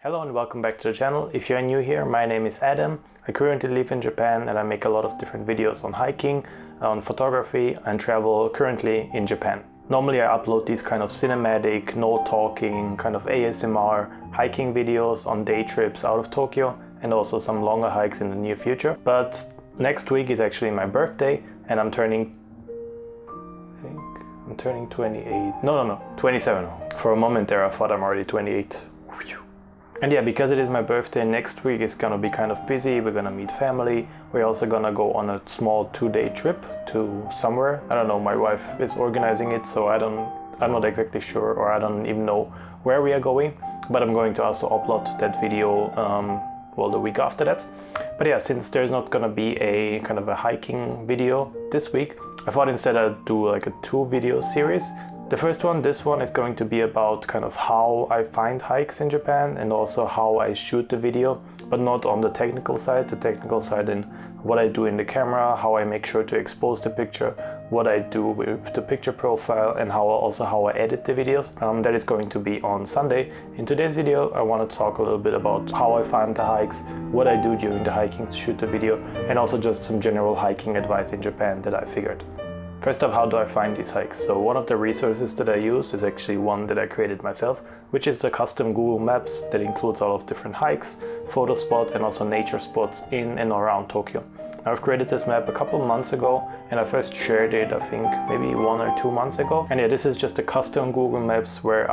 Hello and welcome back to the channel. If you're new here, my name is Adam. I currently live in Japan and I make a lot of different videos on hiking, on photography and travel currently in Japan. Normally I upload these kind of cinematic, no talking, kind of ASMR hiking videos on day trips out of Tokyo and also some longer hikes in the near future. But next week is actually my birthday and I'm turning 28. No, 27. For a moment there I thought I'm already 28. And yeah, because it is my birthday, next week is gonna be kind of busy. We're gonna meet family. We're also gonna go on a small 2-day trip to somewhere. I don't know, my wife is organizing it, so I'm not exactly sure, or I don't even know where we are going. But I'm going to also upload that video, the week after that. But yeah, since there's not gonna be a kind of a hiking video this week, I thought instead I'd do like a 2-video series. The first one, this one, is going to be about kind of how I find hikes in Japan and also how I shoot the video, but not on the technical side in what I do in the camera, how I make sure to expose the picture, what I do with the picture profile, and how I edit the videos. That is going to be on Sunday. In today's video, I want to talk a little bit about how I find the hikes, what I do during the hiking to shoot the video, and also just some general hiking advice in Japan that I figured. First off, how do I find these hikes? So one of the resources that I use is actually one that I created myself, which is the custom Google Maps that includes all of different hikes, photo spots, and also nature spots in and around Tokyo. Now, I've created this map a couple months ago and I first shared it, I think maybe 1 or 2 months ago. And yeah, this is just a custom Google Maps where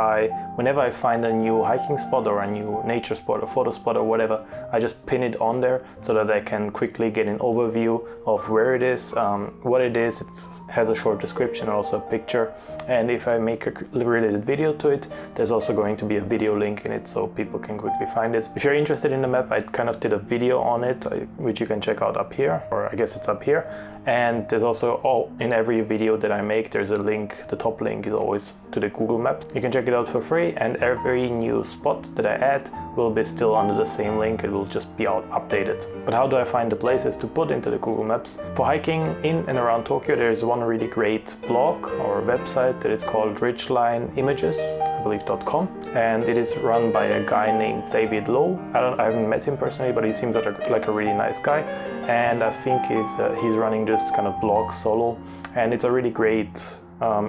whenever I find a new hiking spot or a new nature spot or photo spot or whatever, I just pin it on there so that I can quickly get an overview of where it is, what it is. It has a short description and also a picture. And if I make a related video to it, there's also going to be a video link in it so people can quickly find it. If you're interested in the map, I kind of did a video on it, which you can check out up here, or I guess it's up here. And there's also, in every video that I make, there's a link. The top link is always to the Google Maps. You can check it out for free, and every new spot that I add will be still under the same link. It will just be updated. But how do I find the places to put into the Google Maps? For hiking in and around Tokyo, there's one really great blog or website that is called ridgelineimages.com, and it is run by a guy named David Lowe. I haven't met him personally, but he seems like a really nice guy, and I think he's running this kind of blog solo, and it's a really great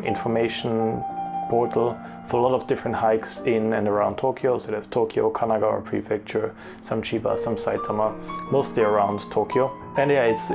information portal for a lot of different hikes in and around Tokyo. So there's Tokyo, Kanagawa Prefecture, some Chiba, some Saitama, mostly around Tokyo. And yeah, it's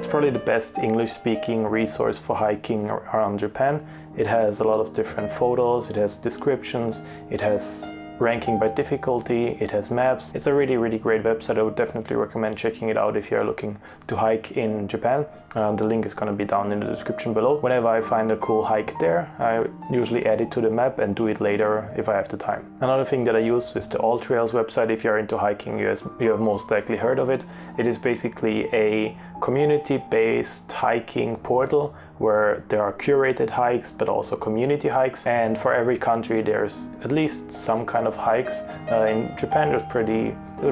probably the best English-speaking resource for hiking around Japan. It has a lot of different photos, it has descriptions, it has ranking by difficulty, it has maps. It's a really, really great website. I would definitely recommend checking it out if you're looking to hike in Japan. The link is going to be down in the description below. Whenever I find a cool hike there, I usually add it to the map and do it later if I have the time. Another thing that I use is the All Trails website. If you're into hiking, you have most likely heard of it. It is basically a community-based hiking portal where there are curated hikes but also community hikes, and for every country there's at least some kind of hikes. In Japan there's a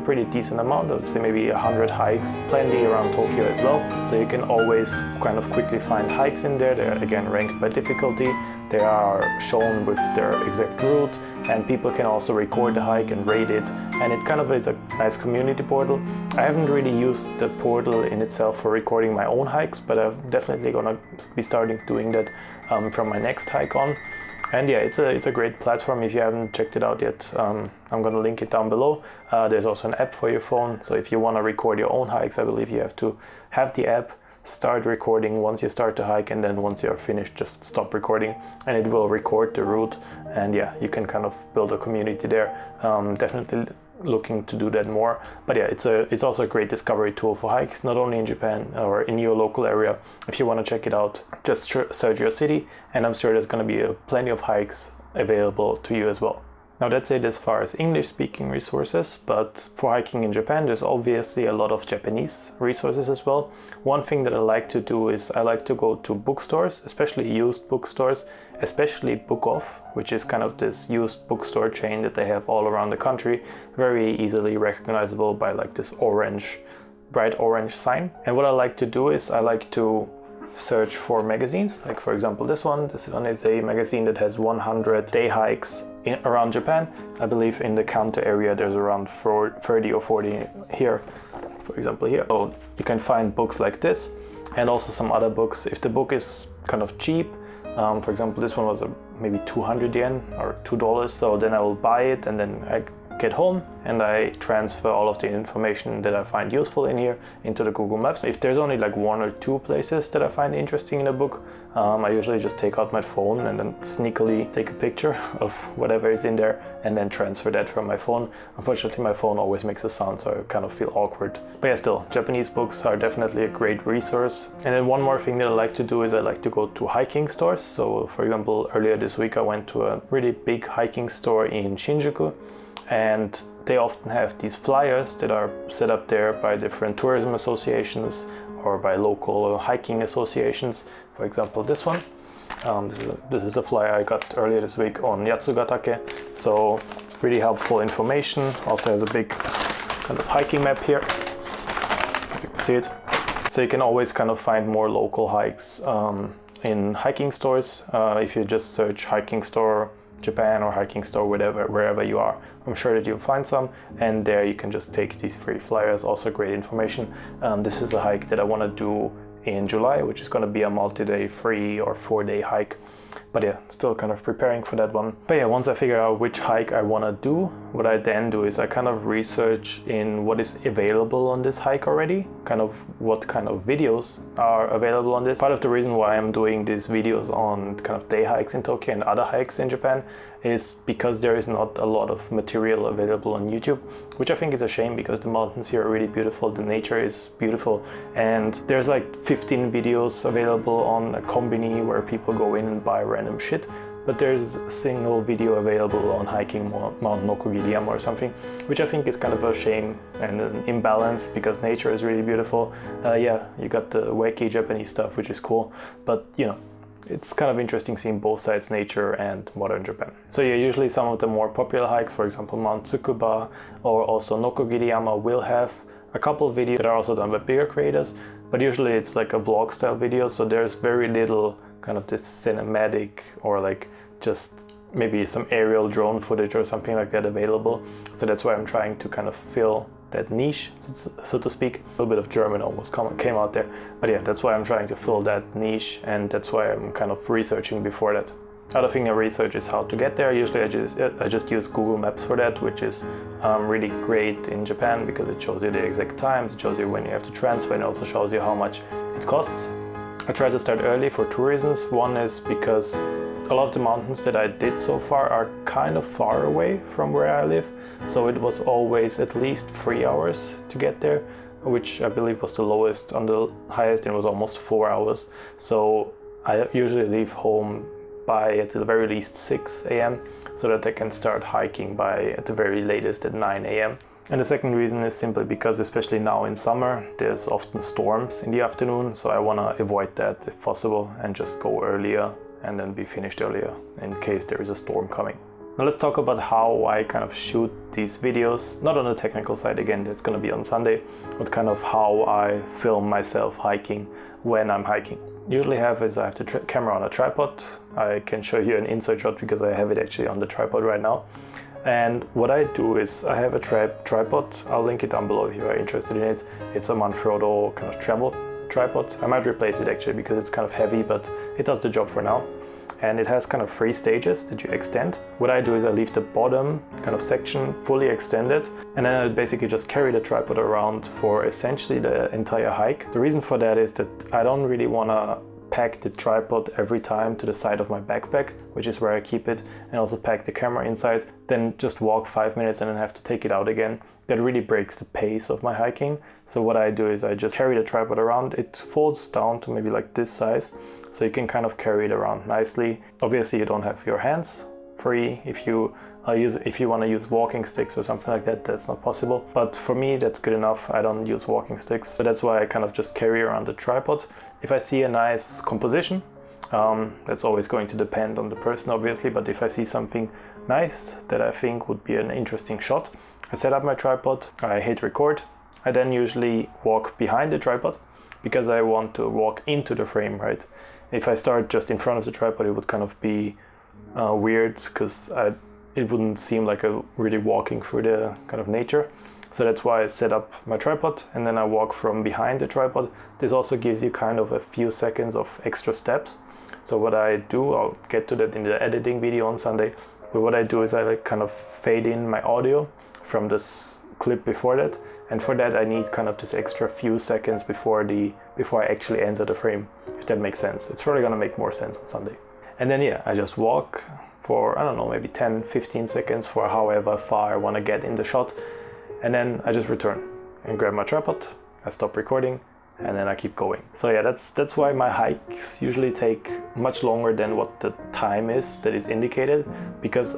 pretty decent amount, I would say maybe 100 hikes, plenty around Tokyo as well, so you can always kind of quickly find hikes in there. They're again ranked by difficulty, they are shown with their exact route, and people can also record the hike and rate it, and it kind of is a nice community portal. I haven't really used the portal in itself for recording my own hikes, but I'm definitely gonna be starting doing that from my next hike on. And yeah, it's a great platform. If you haven't checked it out yet, I'm gonna link it down below. There's also an app for your phone, so if you want to record your own hikes, I believe you have to have the app, start recording once you start the hike, and then once you're finished, just stop recording and it will record the route. And yeah, you can kind of build a community there. Definitely looking to do that more. But yeah, it's also a great discovery tool for hikes, not only in Japan or in your local area. If you want to check it out, just search your city and I'm sure there's going to be plenty of hikes available to you as well. Now that's it as far as English-speaking resources, but for hiking in Japan there's obviously a lot of Japanese resources as well. One thing that I like to do is I like to go to bookstores, especially used bookstores, especially Book Off, which is kind of this used bookstore chain that they have all around the country, very easily recognizable by like this bright orange sign. And what I like to do is I like to search for magazines. Like for example, this one is a magazine that has 100 day hikes around Japan. I believe in the Kanto area there's around 30 or 40 here, for example here. So you can find books like this and also some other books. If the book is kind of cheap, for example, this one was maybe 200 yen or $2, so then I will buy it and then I get home and I transfer all of the information that I find useful in here into the Google Maps. If there's only like 1 or 2 places that I find interesting in a book, I usually just take out my phone and then sneakily take a picture of whatever is in there and then transfer that from my phone. Unfortunately, my phone always makes a sound, so I kind of feel awkward. But yeah, still, Japanese books are definitely a great resource. And then one more thing that I like to do is I like to go to hiking stores. So for example, earlier this week I went to a really big hiking store in Shinjuku, and they often have these flyers that are set up there by different tourism associations or by local hiking associations. For example, this one. This is a flyer I got earlier this week on Yatsugatake. So really helpful information. Also has a big kind of hiking map here. You can see it. So you can always kind of find more local hikes in hiking stores. If you just search hiking store Japan or hiking store, wherever you are, I'm sure that you'll find some, and there you can just take these free flyers. Also great information. This is a hike that I want to do in July, which is going to be a multi-day 3 or 4 day hike. But yeah, still kind of preparing for that one. But yeah, once I figure out which hike I want to do, what I then do is I kind of research in what is available on this hike already, kind of what kind of videos are available on this. Part of the reason why I'm doing these videos on kind of day hikes in Tokyo and other hikes in Japan is because there is not a lot of material available on YouTube, which I think is a shame because the mountains here are really beautiful, the nature is beautiful, and there's like 15 videos available on a Konbini where people go in and buy random shit, but there's a single video available on hiking Mount Nokogiriyama or something, which I think is kind of a shame and an imbalance because nature is really beautiful. Yeah, you got the wacky Japanese stuff, which is cool, but you know, it's kind of interesting seeing both sides, nature and modern Japan. So yeah, usually some of the more popular hikes, for example Mount Tsukuba or also Nokogiriyama, will have a couple of videos that are also done by bigger creators, but usually it's like a vlog style video, so there's very little kind of this cinematic or like just maybe some aerial drone footage or something like that available. So that's why I'm trying to kind of fill that niche, so to speak. A little bit of German almost came out there, but yeah, that's why I'm trying to fill that niche, and that's why I'm kind of researching before that. Other thing I research is how to get there. Usually I just use Google Maps for that, which is really great in Japan because it shows you the exact times, it shows you when you have to transfer, and also shows you how much it costs. I try to start early for 2 reasons. One is because a lot of the mountains that I did so far are kind of far away from where I live, so it was always at least 3 hours to get there, which I believe was the lowest. On the highest it was almost 4 hours. So I usually leave home by at the very least 6 a.m. so that I can start hiking by at the very latest at 9 a.m. And the second reason is simply because, especially now in summer, there's often storms in the afternoon, so I want to avoid that if possible and just go earlier and then be finished earlier in case there is a storm coming. Now let's talk about how I kind of shoot these videos, not on the technical side, again, it's going to be on Sunday, but kind of how I film myself hiking when I'm hiking. Usually I have the camera on a tripod. I can show you an inside shot because I have it actually on the tripod right now. And what I do is I have a tripod, I'll link it down below if you are interested in it. It's a Manfrotto kind of travel tripod. I might replace it actually because it's kind of heavy, but it does the job for now. And it has kind of 3 stages that you extend. What I do is I leave the bottom kind of section fully extended, and then I basically just carry the tripod around for essentially the entire hike. The reason for that is that I don't really want to pack the tripod every time to the side of my backpack, which is where I keep it, and also pack the camera inside, then just walk 5 minutes and then have to take it out again. That really breaks the pace of my hiking. So what I do is I just carry the tripod around. It folds down to maybe like this size, so you can kind of carry it around nicely. Obviously you don't have your hands free. If you want to use walking sticks or something like that, that's not possible. But for me, that's good enough. I don't use walking sticks. So that's why I kind of just carry around the tripod. If I see a nice composition, that's always going to depend on the person, obviously. But if I see something nice that I think would be an interesting shot, I set up my tripod, I hit record. I then usually walk behind the tripod because I want to walk into the frame, right? If I start just in front of the tripod, it would kind of be weird, because it wouldn't seem like a really walking through the kind of nature. So that's why I set up my tripod, and then I walk from behind the tripod. This also gives you kind of a few seconds of extra steps. So what I do, I'll get to that in the editing video on Sunday, but what I do is I like kind of fade in my audio from this clip before that, and for that I need kind of this extra few seconds before I actually enter the frame, if that makes sense. It's probably gonna make more sense on Sunday. And then yeah, I just walk for, I don't know, maybe 10-15 seconds for however far I want to get in the shot, and then I just return and grab my tripod, I stop recording, and then I keep going. So yeah, that's why my hikes usually take much longer than what the time is that is indicated, because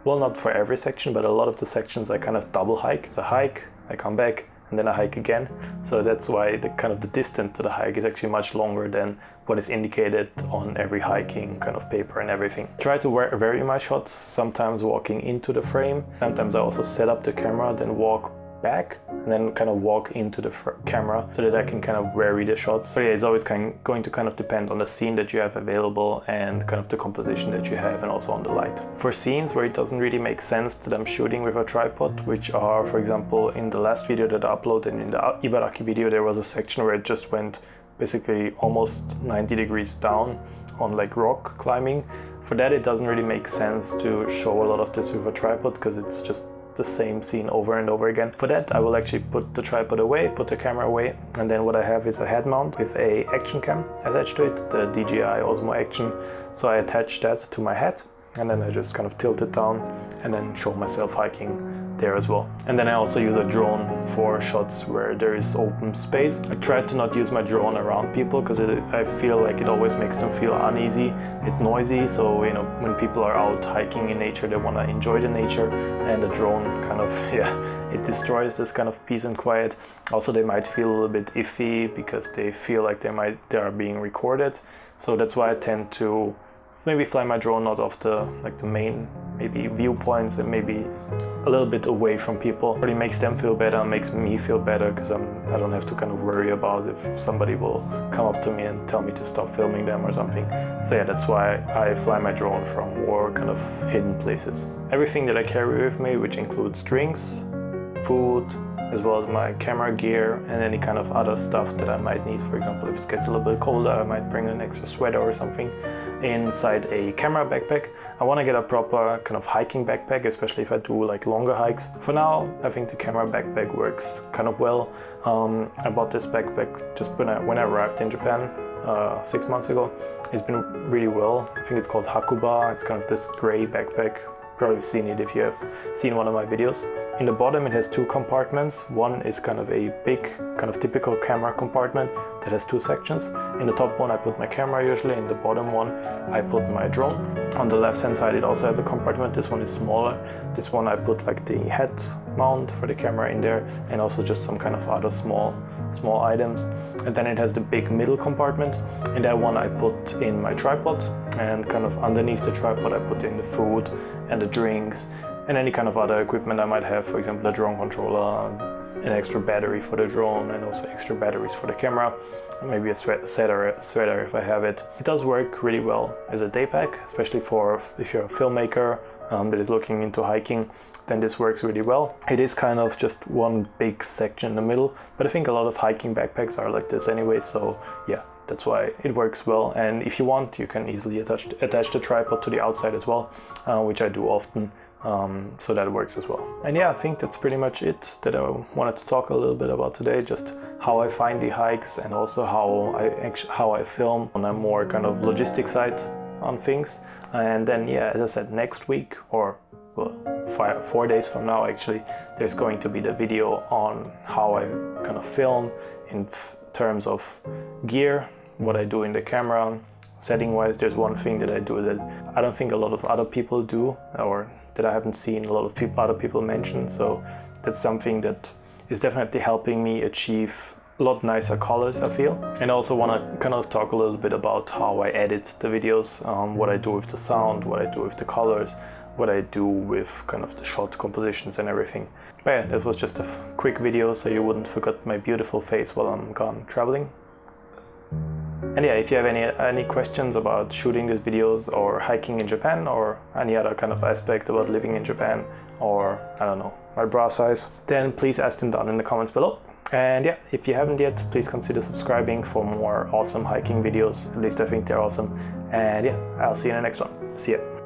well, not for every section, but a lot of the sections I kind of double hike. It's a hike, I come back, and then I hike again. So that's why the distance to the hike is actually much longer than what is indicated on every hiking kind of paper and everything. Try to vary my shots, sometimes walking into the frame. Sometimes I also set up the camera, then walk back, and then kind of walk into the camera so that I can kind of vary the shots. So yeah, it's always going to kind of depend on the scene that you have available and kind of the composition that you have, and also on the light. For scenes where it doesn't really make sense that I'm shooting with a tripod, which are, for example, in the last video that I uploaded, in the Ibaraki video, there was a section where it just went basically almost 90 degrees down on like rock climbing. For that, it doesn't really make sense to show a lot of this with a tripod, because it's just the same scene over and over again. For that, I will actually put the tripod away, put the camera away, and then what I have is a head mount with a action cam attached to it, the DJI Osmo Action. So I attach that to my head, and then I just kind of tilt it down and then show myself hiking there as well. And then I also use a drone for shots where there is open space. I try to not use my drone around people, because I feel like it always makes them feel uneasy. It's noisy, so you know, when people are out hiking in nature, they want to enjoy the nature, and the drone kind of, yeah, it destroys this kind of peace and quiet. Also, they might feel a little bit iffy because they feel like they are being recorded. So that's why I tend to maybe fly my drone not off the main maybe viewpoints, and maybe a little bit away from people. It really makes them feel better, makes me feel better, because I don't have to kind of worry about if somebody will come up to me and tell me to stop filming them or something. So yeah, that's why I fly my drone from more kind of hidden places. Everything that I carry with me, which includes drinks, food, as well as my camera gear and any kind of other stuff that I might need. For example, if it gets a little bit colder, I might bring an extra sweater or something inside a camera backpack. I want to get a proper kind of hiking backpack, especially if I do like longer hikes. For now, I think the camera backpack works kind of well. I bought this backpack just when I arrived in Japan 6 months ago. It's been really well. I think it's called Hakuba. It's kind of this gray backpack. Probably seen it if you have seen one of my videos. In the bottom it has two compartments. One is kind of a big, kind of typical camera compartment that has two sections. In the top one I put my camera usually, in the bottom one I put my drone. On the left hand side it also has a compartment. This one is smaller. This one I put like the head mount for the camera in there, and also just some kind of other small items. And then it has the big middle compartment. In that one I put in my tripod, and kind of underneath the tripod I put in the food and the drinks and any kind of other equipment I might have. For example, a drone controller, an extra battery for the drone, and also extra batteries for the camera, maybe a sweater if I have it. It does work really well as a day pack, especially for if you're a filmmaker that is looking into hiking, then this works really well. It is kind of just one big section in the middle, but I think a lot of hiking backpacks are like this anyway, so yeah, that's why it works well. And if you want, you can easily attach the tripod to the outside as well, which I do often. So that works as well. And yeah, I think that's pretty much it that I wanted to talk a little bit about today, just how I find the hikes, and also how I film on a more kind of logistic side on things. And then yeah, as I said, next week, or well, 4 days from now actually, there's going to be the video on how I kind of film in terms of gear, what I do in the camera. Setting wise, there's one thing that I do that I don't think a lot of other people do, or that I haven't seen a lot of other people mention. So that's something that is definitely helping me achieve a lot nicer colors, I feel. And I also want to kind of talk a little bit about how I edit the videos, what I do with the sound, what I do with the colors, what I do with kind of the shot compositions and everything. But yeah, it was just a quick video so you wouldn't forget my beautiful face while I'm gone traveling. And yeah, if you have any questions about shooting these videos or hiking in Japan or any other kind of aspect about living in Japan or, I don't know, my bra size, then please ask them down in the comments below. And yeah, if you haven't yet, please consider subscribing for more awesome hiking videos. At least I think they're awesome. And yeah, I'll see you in the next one. See ya.